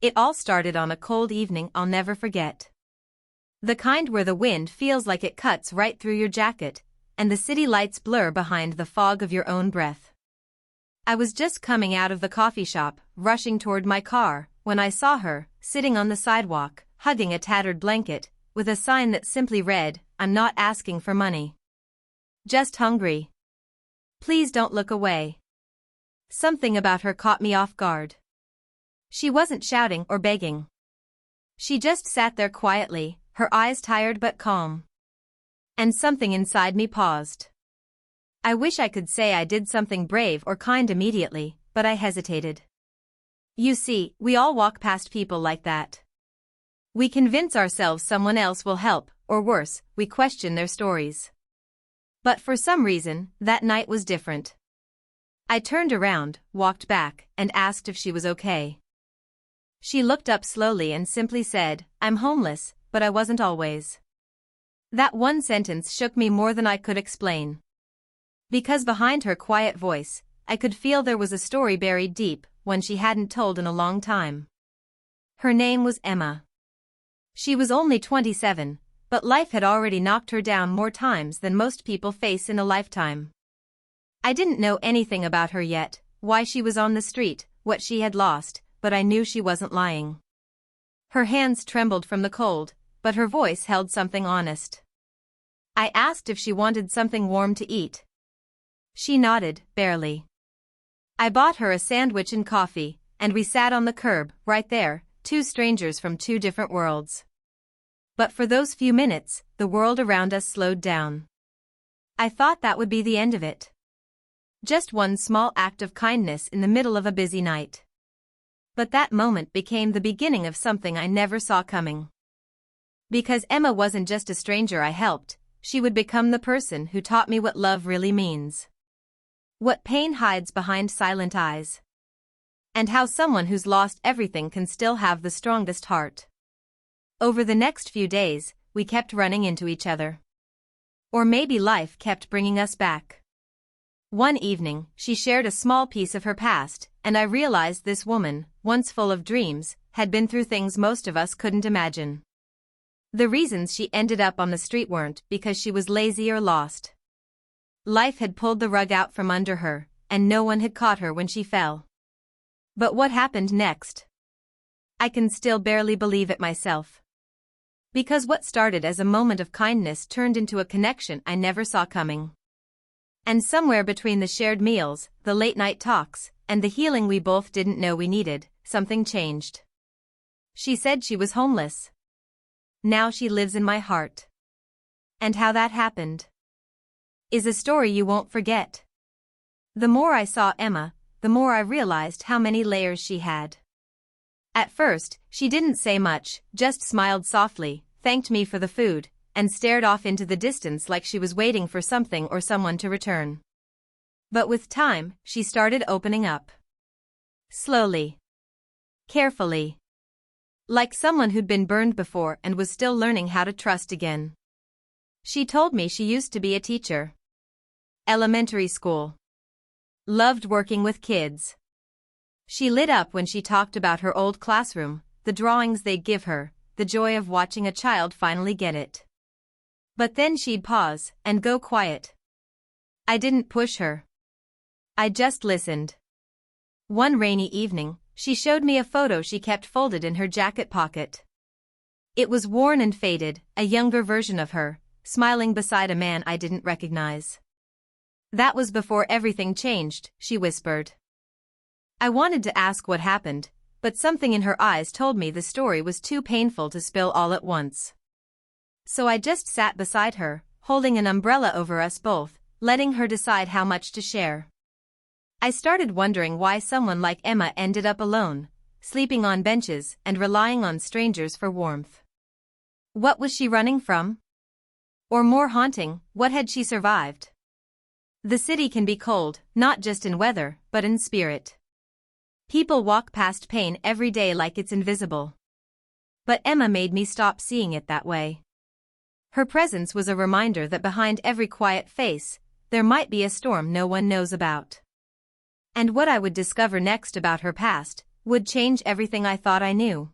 It all started on a cold evening I'll never forget. The kind where the wind feels like it cuts right through your jacket, and the city lights blur behind the fog of your own breath. I was just coming out of the coffee shop, rushing toward my car, when I saw her, sitting on the sidewalk, hugging a tattered blanket, with a sign that simply read, "I'm not asking for money. Just hungry. Please don't look away." Something about her caught me off guard. She wasn't shouting or begging. She just sat there quietly, her eyes tired but calm. And something inside me paused. I wish I could say I did something brave or kind immediately, but I hesitated. You see, we all walk past people like that. We convince ourselves someone else will help, or worse, we question their stories. But for some reason, that night was different. I turned around, walked back, and asked if she was okay. She looked up slowly and simply said, "I'm homeless, but I wasn't always." That one sentence shook me more than I could explain. Because behind her quiet voice, I could feel there was a story buried deep, one she hadn't told in a long time. Her name was Emma. She was only 27, but life had already knocked her down more times than most people face in a lifetime. I didn't know anything about her yet, why she was on the street, what she had lost, but I knew she wasn't lying. Her hands trembled from the cold, but her voice held something honest. I asked if she wanted something warm to eat. She nodded, barely. I bought her a sandwich and coffee, and we sat on the curb, right there, two strangers from two different worlds. But for those few minutes, the world around us slowed down. I thought that would be the end of it. Just one small act of kindness in the middle of a busy night. But that moment became the beginning of something I never saw coming. Because Emma wasn't just a stranger I helped, she would become the person who taught me what love really means. What pain hides behind silent eyes. And how someone who's lost everything can still have the strongest heart. Over the next few days, we kept running into each other. Or maybe life kept bringing us back. One evening, she shared a small piece of her past, and I realized this woman, once full of dreams, had been through things most of us couldn't imagine. The reasons she ended up on the street weren't because she was lazy or lost. Life had pulled the rug out from under her, and no one had caught her when she fell. But what happened next? I can still barely believe it myself. Because what started as a moment of kindness turned into a connection I never saw coming. And somewhere between the shared meals, the late-night talks, and the healing we both didn't know we needed, something changed. She said she was homeless. Now she lives in my heart. And how that happened is a story you won't forget. The more I saw Emma, the more I realized how many layers she had. At first, she didn't say much, just smiled softly, thanked me for the food, and stared off into the distance like she was waiting for something or someone to return. But with time, she started opening up. Slowly. Carefully. Like someone who'd been burned before and was still learning how to trust again. She told me she used to be a teacher. Elementary school. Loved working with kids. She lit up when she talked about her old classroom, the drawings they'd give her, the joy of watching a child finally get it. But then she'd pause and go quiet. I didn't push her. I just listened. One rainy evening, she showed me a photo she kept folded in her jacket pocket. It was worn and faded, a younger version of her, smiling beside a man I didn't recognize. That was before everything changed, she whispered. I wanted to ask what happened, but something in her eyes told me the story was too painful to spill all at once. So I just sat beside her, holding an umbrella over us both, letting her decide how much to share. I started wondering why someone like Emma ended up alone, sleeping on benches and relying on strangers for warmth. What was she running from? Or more haunting, what had she survived? The city can be cold, not just in weather, but in spirit. People walk past pain every day like it's invisible. But Emma made me stop seeing it that way. Her presence was a reminder that behind every quiet face, there might be a storm no one knows about. And what I would discover next about her past would change everything I thought I knew.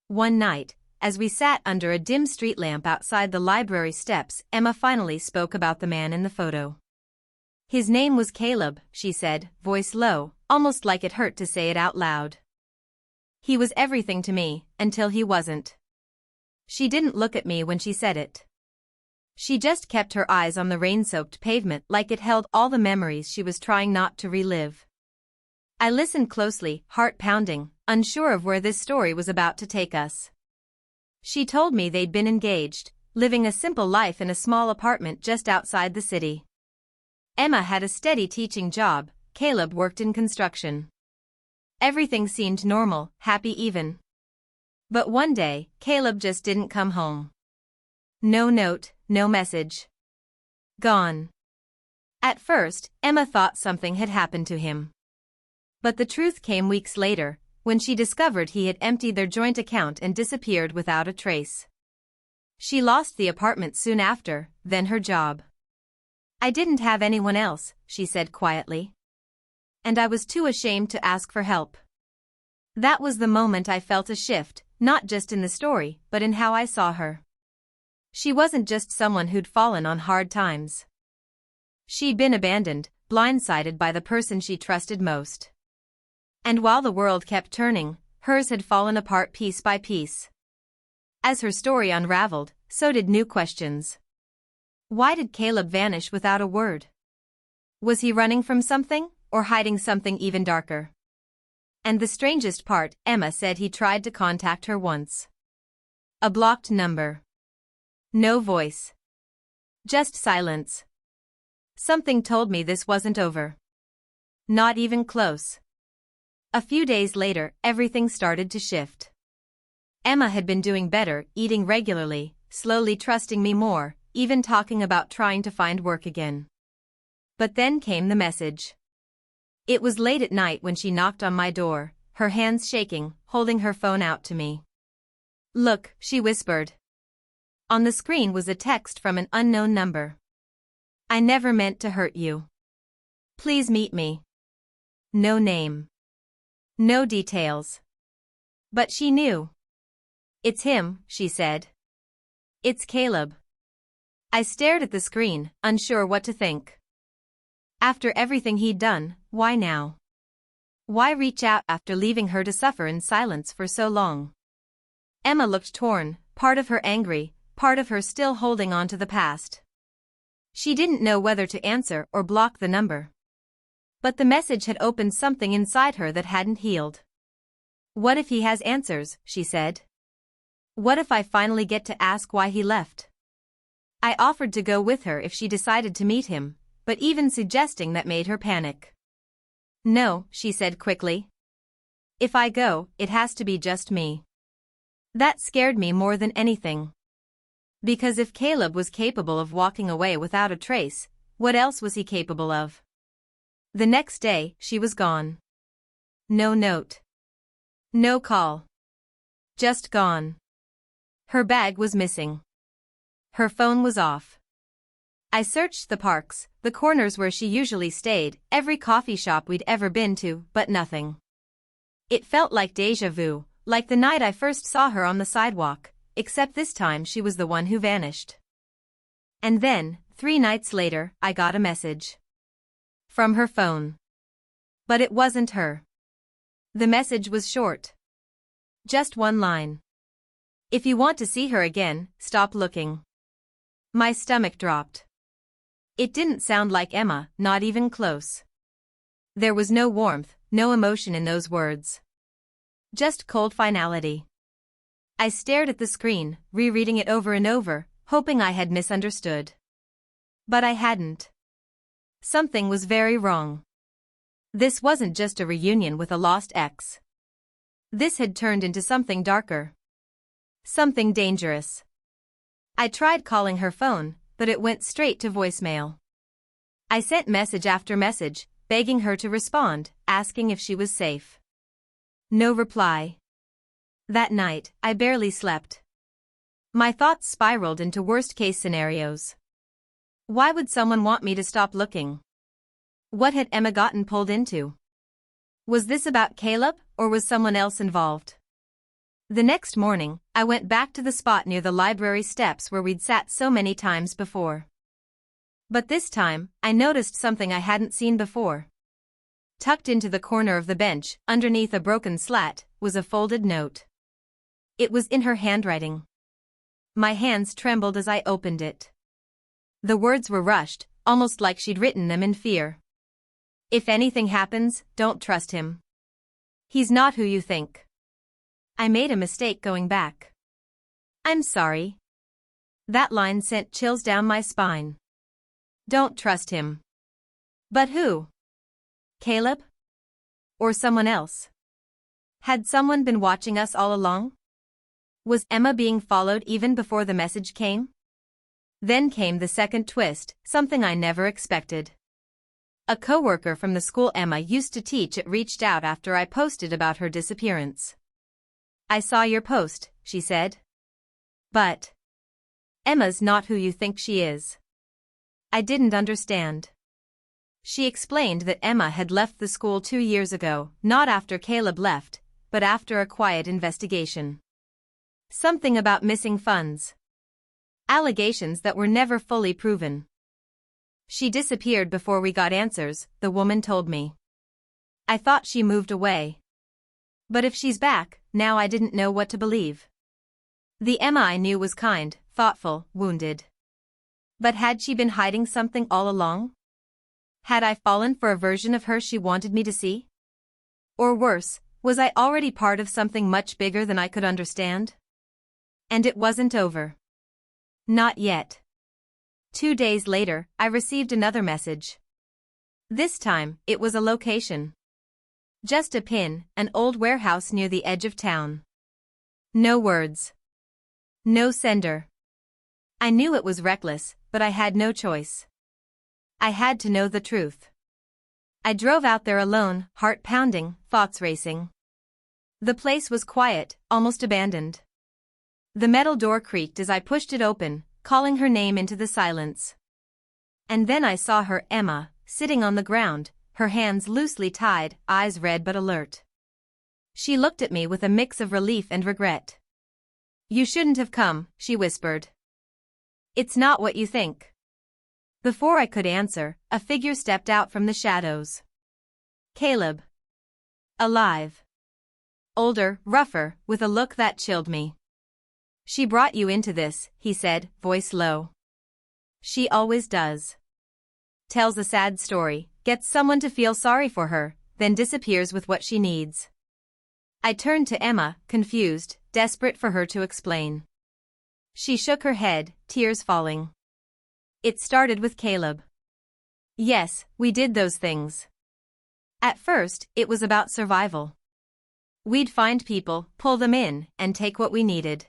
One night, as we sat under a dim street lamp outside the library steps, Emma finally spoke about the man in the photo. His name was Caleb, she said, voice low, almost like it hurt to say it out loud. He was everything to me, until he wasn't. She didn't look at me when she said it. She just kept her eyes on the rain-soaked pavement like it held all the memories she was trying not to relive. I listened closely, heart pounding, unsure of where this story was about to take us. She told me they'd been engaged, living a simple life in a small apartment just outside the city. Emma had a steady teaching job, Caleb worked in construction. Everything seemed normal, happy even. But one day, Caleb just didn't come home. No note, no message. Gone. At first, Emma thought something had happened to him. But the truth came weeks later, when she discovered he had emptied their joint account and disappeared without a trace. She lost the apartment soon after, then her job. I didn't have anyone else, she said quietly. And I was too ashamed to ask for help. That was the moment I felt a shift, not just in the story, but in how I saw her. She wasn't just someone who'd fallen on hard times. She'd been abandoned, blindsided by the person she trusted most. And while the world kept turning, hers had fallen apart piece by piece. As her story unraveled, so did new questions. Why did Caleb vanish without a word? Was he running from something, or hiding something even darker? And the strangest part, Emma said he tried to contact her once. A blocked number. No voice. Just silence. Something told me this wasn't over. Not even close. A few days later, everything started to shift. Emma had been doing better, eating regularly, slowly trusting me more, even talking about trying to find work again. But then came the message. It was late at night when she knocked on my door, her hands shaking, holding her phone out to me. Look, she whispered. On the screen was a text from an unknown number. I never meant to hurt you. Please meet me. No name. No details. But she knew. It's him, she said. It's Caleb. I stared at the screen, unsure what to think. After everything he'd done, why now? Why reach out after leaving her to suffer in silence for so long? Emma looked torn, part of her angry, part of her still holding on to the past. She didn't know whether to answer or block the number. But the message had opened something inside her that hadn't healed. What if he has answers, she said. What if I finally get to ask why he left? I offered to go with her if she decided to meet him, but even suggesting that made her panic. No, she said quickly. If I go, it has to be just me. That scared me more than anything. Because if Caleb was capable of walking away without a trace, what else was he capable of? The next day, she was gone. No note. No call. Just gone. Her bag was missing. Her phone was off. I searched the parks, the corners where she usually stayed, every coffee shop we'd ever been to, but nothing. It felt like déjà vu, like the night I first saw her on the sidewalk, except this time she was the one who vanished. And then, 3 nights later, I got a message. From her phone. But it wasn't her. The message was short. Just one line. If you want to see her again, stop looking. My stomach dropped. It didn't sound like Emma, not even close. There was no warmth, no emotion in those words. Just cold finality. I stared at the screen, rereading it over and over, hoping I had misunderstood. But I hadn't. Something was very wrong. This wasn't just a reunion with a lost ex. This had turned into something darker. Something dangerous. I tried calling her phone, but it went straight to voicemail. I sent message after message, begging her to respond, asking if she was safe. No reply. That night, I barely slept. My thoughts spiraled into worst-case scenarios. Why would someone want me to stop looking? What had Emma gotten pulled into? Was this about Caleb, or was someone else involved? The next morning, I went back to the spot near the library steps where we'd sat so many times before. But this time, I noticed something I hadn't seen before. Tucked into the corner of the bench, underneath a broken slat, was a folded note. It was in her handwriting. My hands trembled as I opened it. The words were rushed, almost like she'd written them in fear. If anything happens, don't trust him. He's not who you think. I made a mistake going back. I'm sorry. That line sent chills down my spine. Don't trust him. But who? Caleb? Or someone else? Had someone been watching us all along? Was Emma being followed even before the message came? Then came the second twist, something I never expected. A coworker from the school Emma used to teach at reached out after I posted about her disappearance. I saw your post, she said. But Emma's not who you think she is. I didn't understand. She explained that Emma had left the school 2 years ago, not after Caleb left, but after a quiet investigation. Something about missing funds. Allegations that were never fully proven. She disappeared before we got answers, the woman told me. I thought she moved away. But if she's back, now I didn't know what to believe. The Emma I knew was kind, thoughtful, wounded. But had she been hiding something all along? Had I fallen for a version of her she wanted me to see? Or worse, was I already part of something much bigger than I could understand? And it wasn't over. Not yet. 2 days later, I received another message. This time, it was a location. Just a pin, an old warehouse near the edge of town. No words. No sender. I knew it was reckless, but I had no choice. I had to know the truth. I drove out there alone, heart pounding, thoughts racing. The place was quiet, almost abandoned. The metal door creaked as I pushed it open, calling her name into the silence. And then I saw her, Emma, sitting on the ground, her hands loosely tied, eyes red but alert. She looked at me with a mix of relief and regret. You shouldn't have come, she whispered. It's not what you think. Before I could answer, a figure stepped out from the shadows. Caleb. Alive. Older, rougher, with a look that chilled me. She brought you into this, he said, voice low. She always does. Tells a sad story, gets someone to feel sorry for her, then disappears with what she needs. I turned to Emma, confused, desperate for her to explain. She shook her head, tears falling. It started with Caleb. Yes, we did those things. At first, it was about survival. We'd find people, pull them in, and take what we needed.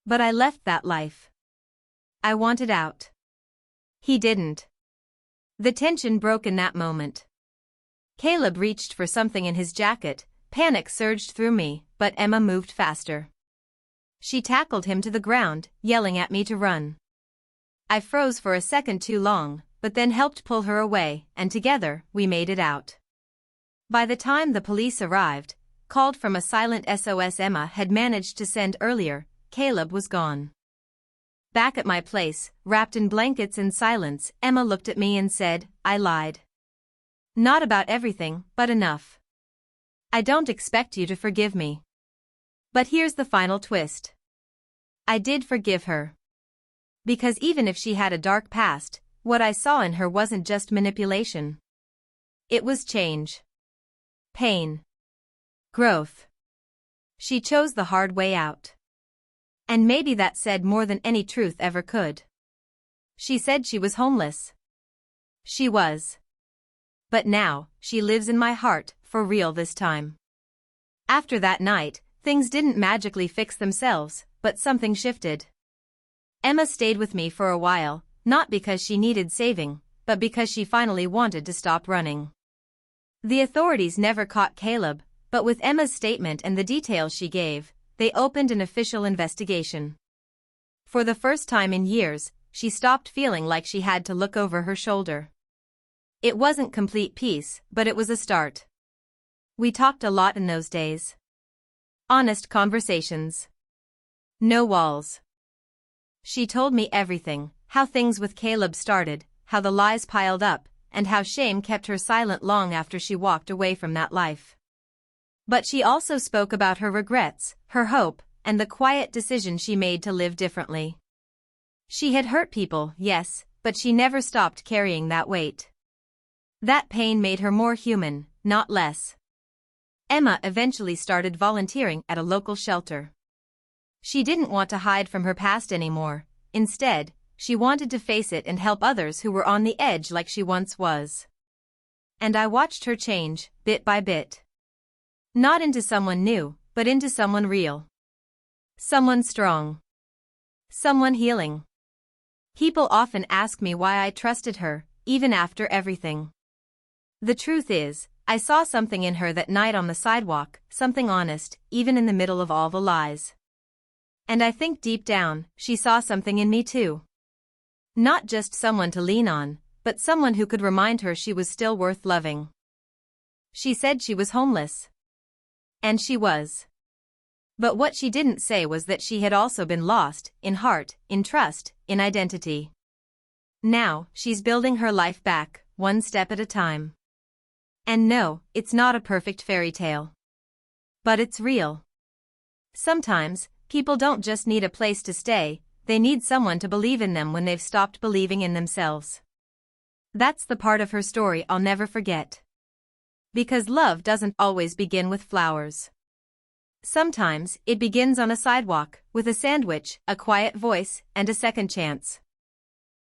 But I left that life. I wanted out. He didn't. The tension broke in that moment. Caleb reached for something in his jacket, panic surged through me, but Emma moved faster. She tackled him to the ground, yelling at me to run. I froze for a second too long, but then helped pull her away, and together, we made it out. By the time the police arrived, called from a silent SOS Emma had managed to send earlier, Caleb was gone. Back at my place, wrapped in blankets and silence, Emma looked at me and said, I lied. Not about everything, but enough. I don't expect you to forgive me. But here's the final twist. I did forgive her. Because even if she had a dark past, what I saw in her wasn't just manipulation. It was change. Pain. Growth. She chose the hard way out. And maybe that said more than any truth ever could. She said she was homeless. She was. But now, she lives in my heart, for real this time. After that night, things didn't magically fix themselves, but something shifted. Emma stayed with me for a while, not because she needed saving, but because she finally wanted to stop running. The authorities never caught Caleb, but with Emma's statement and the details she gave, they opened an official investigation. For the first time in years, she stopped feeling like she had to look over her shoulder. It wasn't complete peace, but it was a start. We talked a lot in those days. Honest conversations. No walls. She told me everything, how things with Caleb started, how the lies piled up, and how shame kept her silent long after she walked away from that life. But she also spoke about her regrets, her hope, and the quiet decision she made to live differently. She had hurt people, yes, but she never stopped carrying that weight. That pain made her more human, not less. Emma eventually started volunteering at a local shelter. She didn't want to hide from her past anymore. Instead, she wanted to face it and help others who were on the edge like she once was. And I watched her change, bit by bit. Not into someone new, but into someone real. Someone strong. Someone healing. People often ask me why I trusted her, even after everything. The truth is, I saw something in her that night on the sidewalk, something honest, even in the middle of all the lies. And I think deep down, she saw something in me too. Not just someone to lean on, but someone who could remind her she was still worth loving. She said she was homeless. And she was. But what she didn't say was that she had also been lost, in heart, in trust, in identity. Now, she's building her life back, one step at a time. And no, it's not a perfect fairy tale. But it's real. Sometimes, people don't just need a place to stay, they need someone to believe in them when they've stopped believing in themselves. That's the part of her story I'll never forget. Because love doesn't always begin with flowers. Sometimes, it begins on a sidewalk, with a sandwich, a quiet voice, and a second chance.